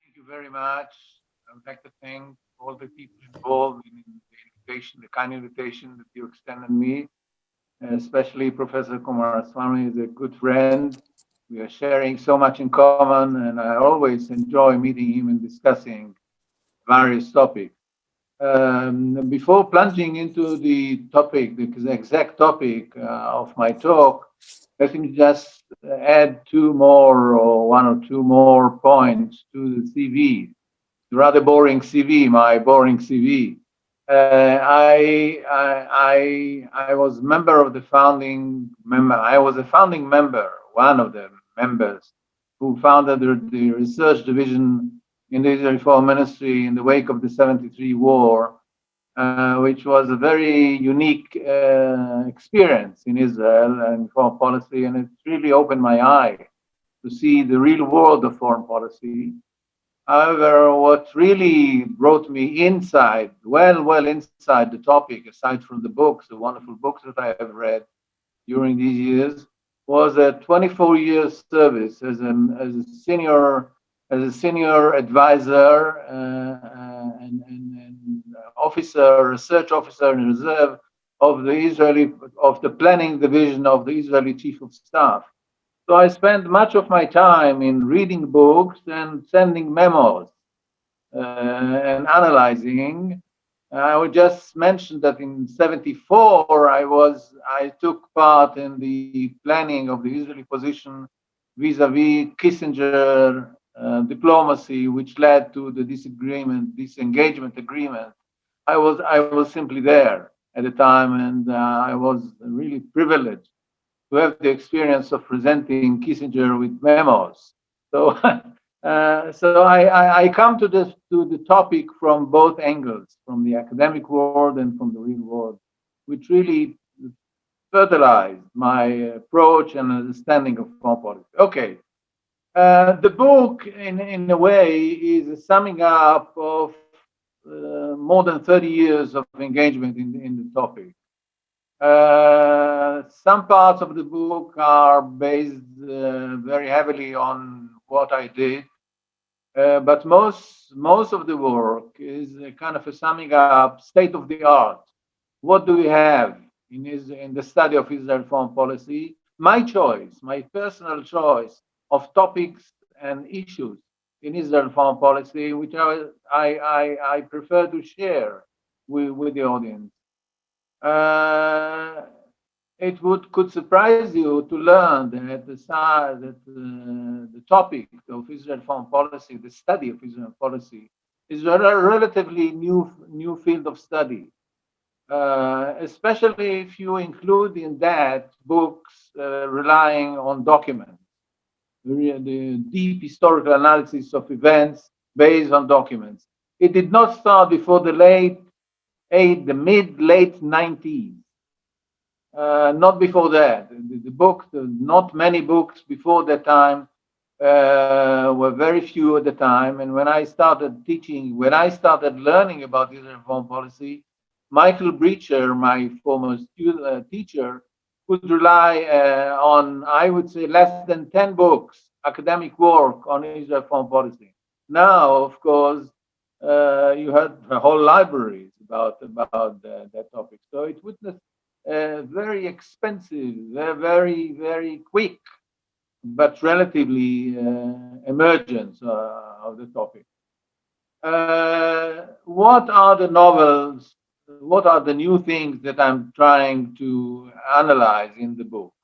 Thank you very much. I would like to thank all the people involved in the invitation, the kind invitation that you extended me, especially Professor Kumaraswamy is a good friend. We are sharing so much in common, and I always enjoy meeting him and discussing various topics. Before plunging into the topic, the exact topic of my talk, let me just add two more or one or two more points to the CV, rather boring CV, my boring CV. I was member of the founding member. I was a founding member, one of the members who founded the research division in the Israeli Foreign Ministry in the wake of the '73 war, which was a very unique experience in Israel and foreign policy, and it really opened my eye to see the real world of foreign policy. However, what really brought me inside, well inside the topic, aside from the books, the wonderful books that I have read during these years, was a 24 years service as a senior advisor and officer, research officer in reserve of the planning division of the Israeli Chief of Staff. So I spent much of my time in reading books and sending memos and analyzing. I would just mention that in '74 I took part in the planning of the Israeli position vis-a-vis Kissinger diplomacy, which led to the disengagement agreement. I was simply there at the time, and I was really privileged to have the experience of presenting Kissinger with memos. So, so I come to the topic from both angles, from the academic world and from the real world, which really fertilized my approach and understanding of foreign policy. Okay, the book, in a way, is a summing up of more than 30 years of engagement in the topic. Some parts of the book are based very heavily on what I did, but most of the work is a kind of a summing up, state of the art. What do we have in the study of Israel foreign policy? My choice, my personal choice of topics and issues in Israel foreign policy, which I prefer to share with the audience. Uh, it could surprise you to learn that the topic of Israel foreign policy, the study of Israel policy, is a relatively new field of study, especially if you include in that books relying on documents, the deep historical analysis of events based on documents. It did not start before the mid late '90s. Not before that. Not many books before that time were very few at the time. And when I started teaching, when I started learning about Israel foreign policy, Michael Breacher, my former teacher, could rely on, I would say, less than 10 books, academic work on Israel foreign policy. Now, of course, you had whole libraries about that topic. So it witnessed very expensive, very quick, but relatively emergence of the topic. What are the novels? What are the new things that I'm trying to analyze in the book?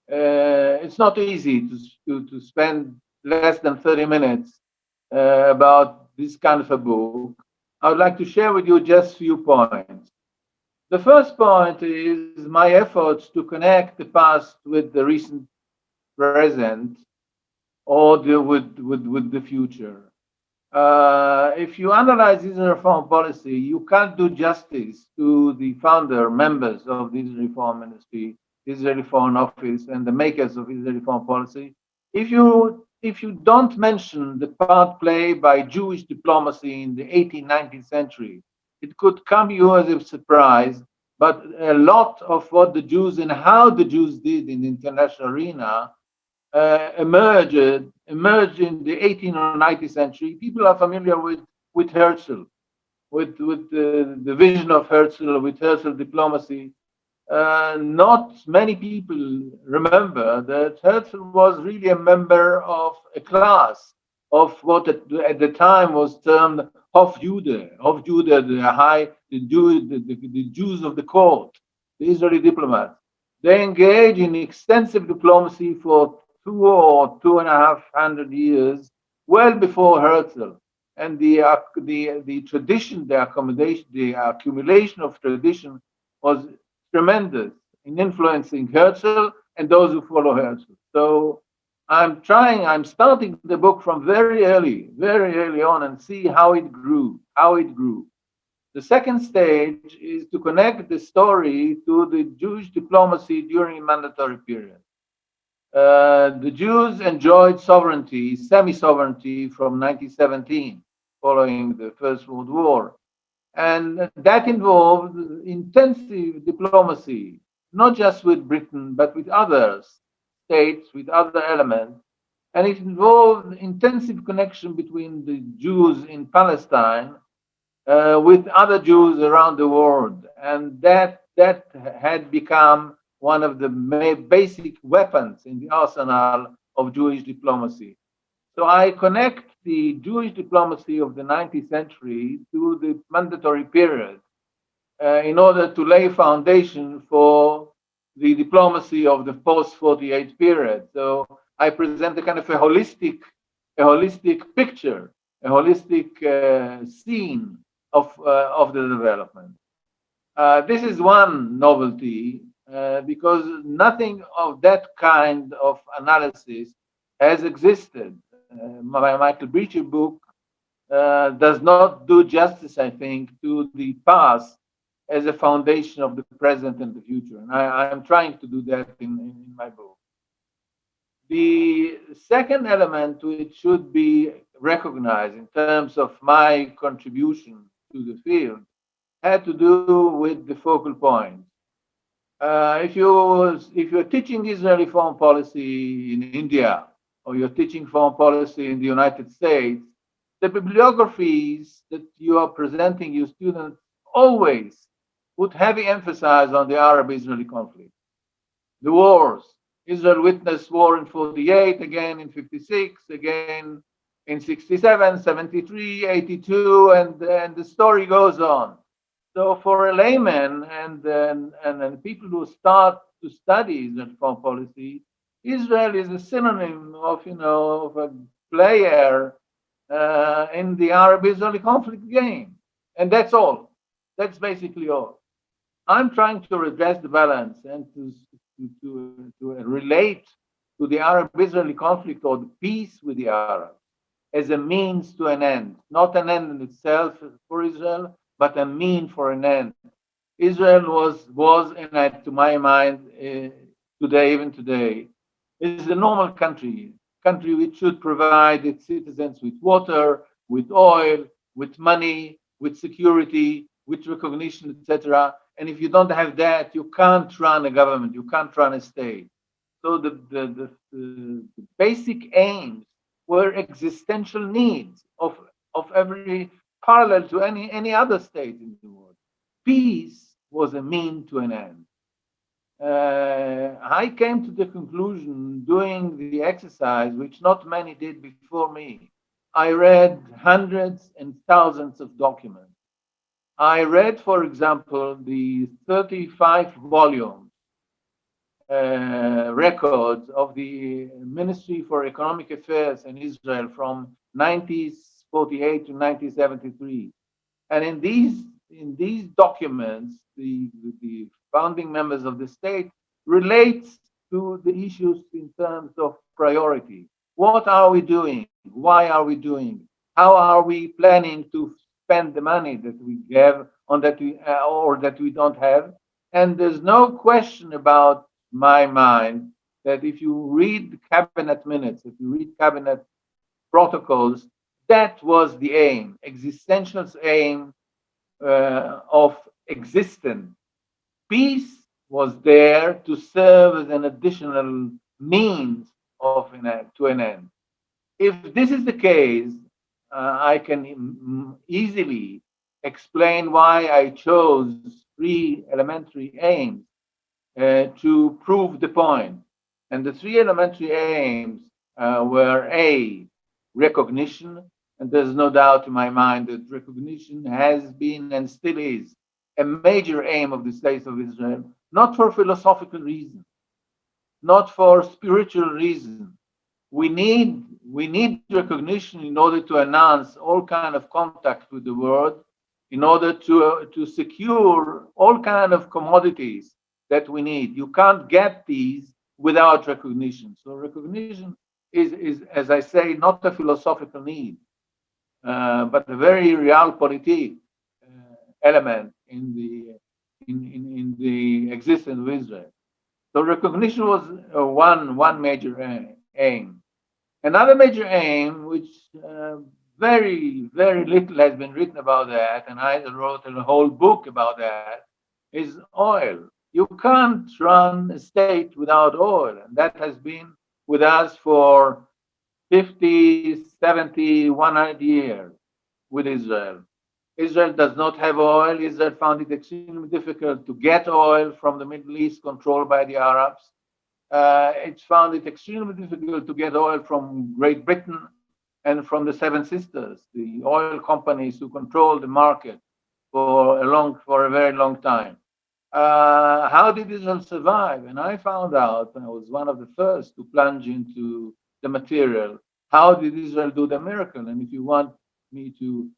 It's not easy to spend less than 30 minutes about this kind of a book. I would like to share with you just a few points. The first point is my efforts to connect the past with the recent present or with the future. If you analyze Israeli foreign policy, you can't do justice to the founder members of the Israeli Foreign Ministry, Israeli Foreign Office, and the makers of Israeli foreign policy if you don't mention the part played by Jewish diplomacy in the 18th, 19th century. It could come you as a surprise But a lot of what the Jews and how the Jews did in the international arena emerged in the 18th or 19th century. People are familiar with Herzl, with the vision of Herzl, with Herzl diplomacy. Not many people remember that Herzl was really a member of a class of what at the time was termed Hofjude, the Jews of the court, the Israeli diplomats. They engaged in extensive diplomacy for 2 or 2.5 hundred years, well before Herzl. And the tradition, the accommodation, the accumulation of tradition was tremendous in influencing Herzl and those who follow Herzl. So I'm starting the book from very early on and see how it grew, The second stage is to connect the story to the Jewish diplomacy during a mandatory period. The Jews enjoyed sovereignty, semi-sovereignty from 1917, following the First World War. And that involved intensive diplomacy, not just with Britain, but with other states, with other elements. And it involved intensive connection between the Jews in Palestine with other Jews around the world. And that had become one of the basic weapons in the arsenal of Jewish diplomacy. So I connect the Jewish diplomacy of the 19th century to the mandatory period in order to lay foundation for the diplomacy of the post-48 period. So I present a kind of a holistic picture, a holistic scene of the development. This is one novelty because nothing of that kind of analysis has existed. My Michael Breacher book does not do justice, I think, to the past as a foundation of the present and the future. And I'm trying to do that in my book. The second element which should be recognized in terms of my contribution to the field had to do with the focal point. If you're teaching Israeli foreign policy in India, or you're teaching foreign policy in the United States, the bibliographies that you are presenting your students always put heavy emphasis on the Arab-Israeli conflict. The wars. Israel witnessed war in 48, again in 56, again in 67, 73, 82, and the story goes on. So for a layman and people who start to study Israel foreign policy, Israel is a synonym of a player in the Arab-Israeli conflict game, and that's all. That's basically all. I'm trying to redress the balance and to relate to the Arab-Israeli conflict or the peace with the Arabs as a means to an end, not an end in itself for Israel, but a mean for an end. Israel was and to my mind, today, even today, is a normal country which should provide its citizens with water, with oil, with money, with security, with recognition, etc. And if you don't have that, you can't run a government, you can't run a state. So the basic aims were existential needs of every parallel to any other state in the world. Peace was a mean to an end. I came to the conclusion doing the exercise, which not many did before me. I read hundreds and thousands of documents. I read, for example, the 35 volumes records of the Ministry for Economic Affairs in Israel from 1948 to 1973. And in these documents, the founding members of the state relates to the issues in terms of priority. What are we doing? Why are we doing? How are we planning to spend the money that we have on that we or that we don't have? And there's no question about my mind that if you read cabinet minutes, if you read cabinet protocols, that was the aim, existential aim of existence Peace was there to serve as an additional means of to an end. If this is the case, I can easily explain why I chose three elementary aims to prove the point. And the three elementary aims were A, recognition, and there's no doubt in my mind that recognition has been and still is a major aim of the State of Israel, not for philosophical reasons, not for spiritual reasons. We need recognition in order to enhance all kind of contact with the world, in order to secure all kind of commodities that we need. You can't get these without recognition. So recognition is, as I say, not a philosophical need, but a very realpolitik element in the existence of Israel. So recognition was one major aim. Another major aim, which very little has been written about that, and I wrote a whole book about that, is oil. You can't run a state without oil, and that has been with us for 50, 70, 100 years with Israel. Israel does not have oil. Israel found it extremely difficult to get oil from the Middle East controlled by the Arabs. It's found it extremely difficult to get oil from Great Britain and from the Seven Sisters, the oil companies who control the market for a very long time. How did Israel survive? And I found out, and I was one of the first to plunge into the material. How did Israel do the miracle? And if you want me to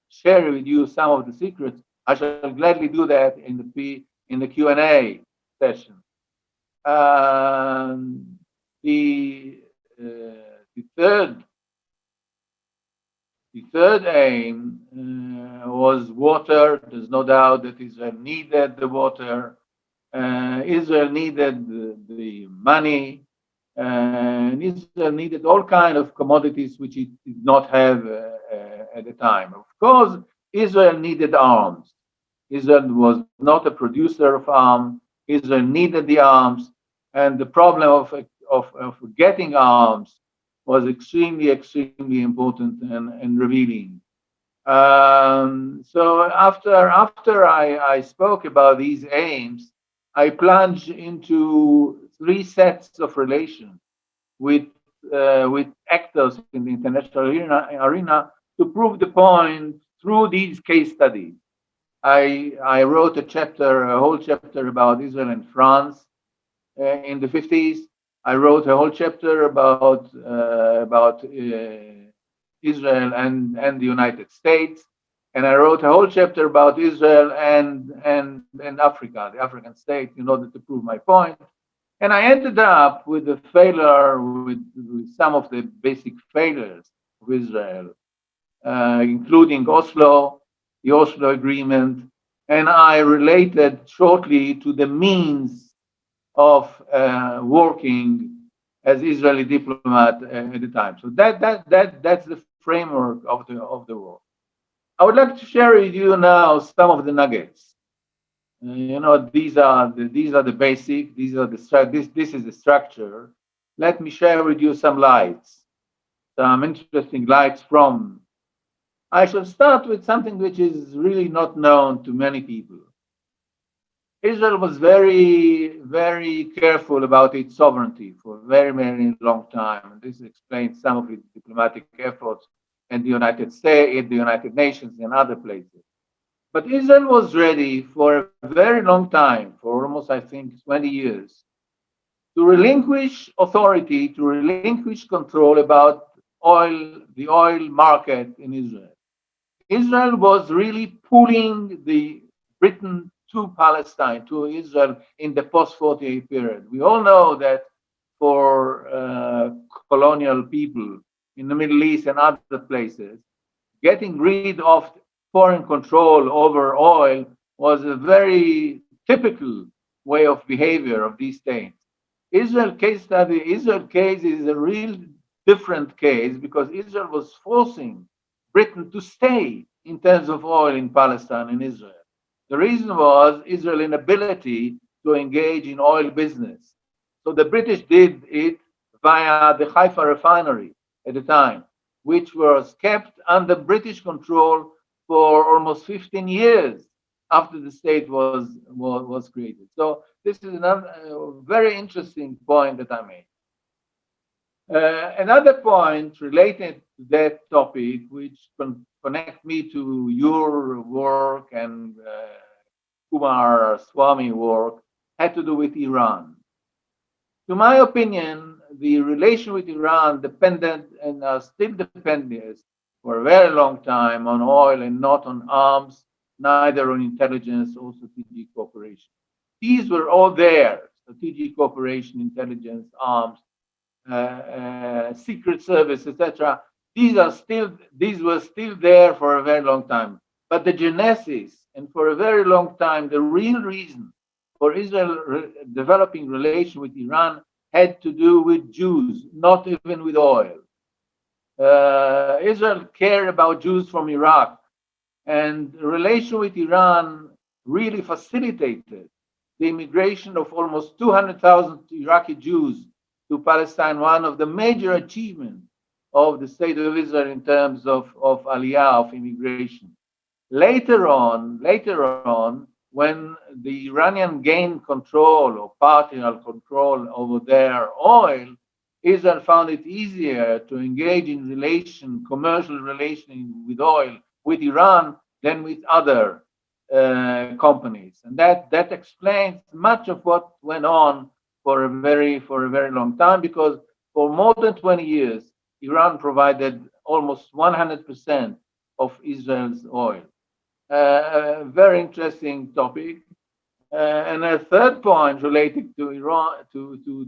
share with you some of the secrets, I shall gladly do that in the Q&A session. Um, the the third aim was water. There's no doubt that Israel needed the water. Israel needed the money, and Israel needed all kind of commodities which it did not have at the time. Of course, Israel needed arms. Israel was not a producer of arms. Israel needed the arms, and the problem of getting arms was extremely important and revealing. So after I spoke about these aims, I plunged into three sets of relations with actors in the international arena to prove the point through these case studies. I wrote a whole chapter about Israel and France in the 50s. I wrote a whole chapter about Israel and the United States, and I wrote a whole chapter about Israel and Africa, the African state, in order to prove my point. And I ended up with a failure with some of the basic failures of Israel, including Oslo, the Oslo Agreement, and I related shortly to the means of working as Israeli diplomat at the time. So that's the framework of the war. I would like to share with you now some of the nuggets. These are the basic. These are this is the structure. Let me share with you some lights, some interesting lights from. I shall start with something which is really not known to many people. Israel was very careful about its sovereignty for a very long time, and this explains some of its diplomatic efforts in the United States, in the United Nations, and other places. But Israel was ready for a very long time, for almost, I think, 20 years, to relinquish authority, to relinquish control about the oil market in Israel. Israel was really pulling the Britain to Palestine, to Israel in the post-48 period. We all know that for colonial people in the Middle East and other places, getting rid of foreign control over oil was a very typical way of behavior of these states. Israel case is a real different case because Israel was forcing Britain to stay in terms of oil in Palestine and Israel. The reason was Israel's inability to engage in oil business. So the British did it via the Haifa refinery at the time, which was kept under British control for almost 15 years after the state was created. So this is another very interesting point that I made. Another point related to that topic, which connect me to your work and Kumar Swami work, had to do with Iran. To my opinion, the relation with Iran depended and are still dependent for a very long time on oil and not on arms, neither on intelligence or strategic cooperation. These were all there: strategic cooperation, intelligence, arms, secret service, etc. These were still there for a very long time. But the genesis, and for a very long time, the real reason for Israel developing relation with Iran had to do with Jews, not even with oil. Israel cared about Jews from Iraq, and the relation with Iran really facilitated the immigration of almost 200,000 Iraqi Jews to Palestine, one of the major achievements of the state of Israel in terms of aliyah, of immigration. Later on, when the Iranian gained control or partial control over their oil, Israel found it easier to engage in commercial relation with oil with Iran than with other companies, and that explains much of what went on for a very long time. Because for more than 20 years, Iran provided almost 100% of Israel's oil. A very interesting topic. And a third point related to Iran, to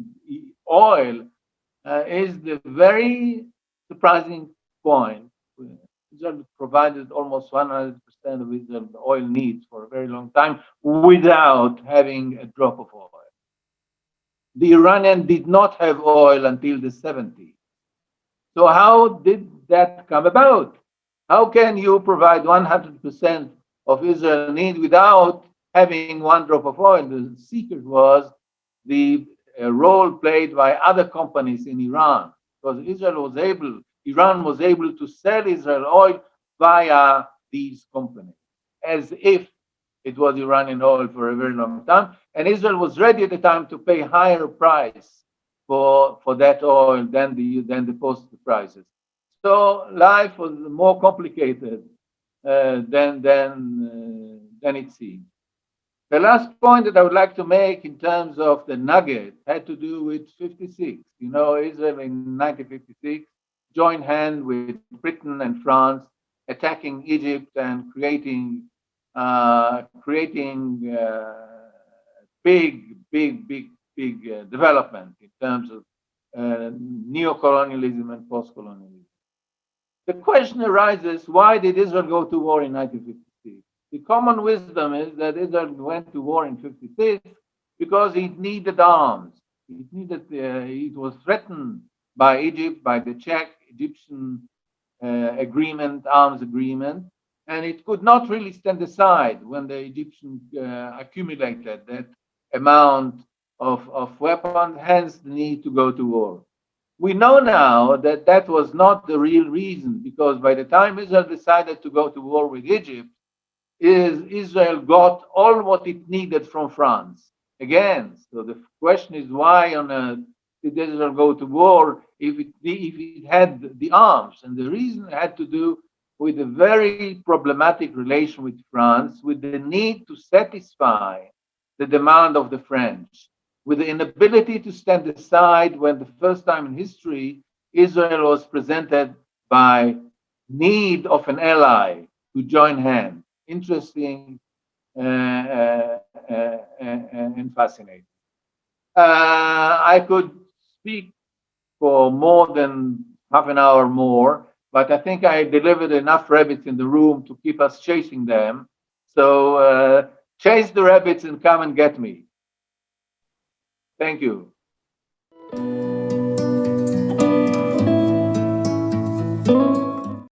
oil, is the very surprising point. Israel provided almost 100% of Israel's oil needs for a very long time without having a drop of oil. The Iranian did not have oil until the 70s. So how did that come about? How can you provide 100% of Israel's need without having one drop of oil? The secret was the role played by other companies in Iran, because Iran was able to sell Israel oil via these companies, as if it was Iranian oil for a very long time. And Israel was ready at the time to pay higher price for that oil than the posted prices. So life was more complicated than it seemed. The last point that I would like to make in terms of the nugget had to do with 56. You know, Israel in 1956 joined hands with Britain and France, attacking Egypt and creating big development in terms of neo-colonialism and post-colonialism. The question arises: why did Israel go to war in 1956? The common wisdom is that Israel went to war in 56 because it needed arms. It was threatened by Egypt, by the Czech-Egyptian arms agreement, and it could not really stand aside when the Egyptians accumulated that amount of weapons, hence the need to go to war. We know now that that was not the real reason, because by the time Israel decided to go to war with Egypt, Israel got all what it needed from France. Again, so the question is, why on earth did Israel go to war if it had the arms? And the reason had to do with a very problematic relation with France, with the need to satisfy the demand of the French, with the inability to stand aside when the first time in history Israel was presented by need of an ally to join hands. Interesting and fascinating. I could speak for more than half an hour more, but I think I delivered enough rabbits in the room to keep us chasing them. So chase the rabbits and come and get me. Thank you.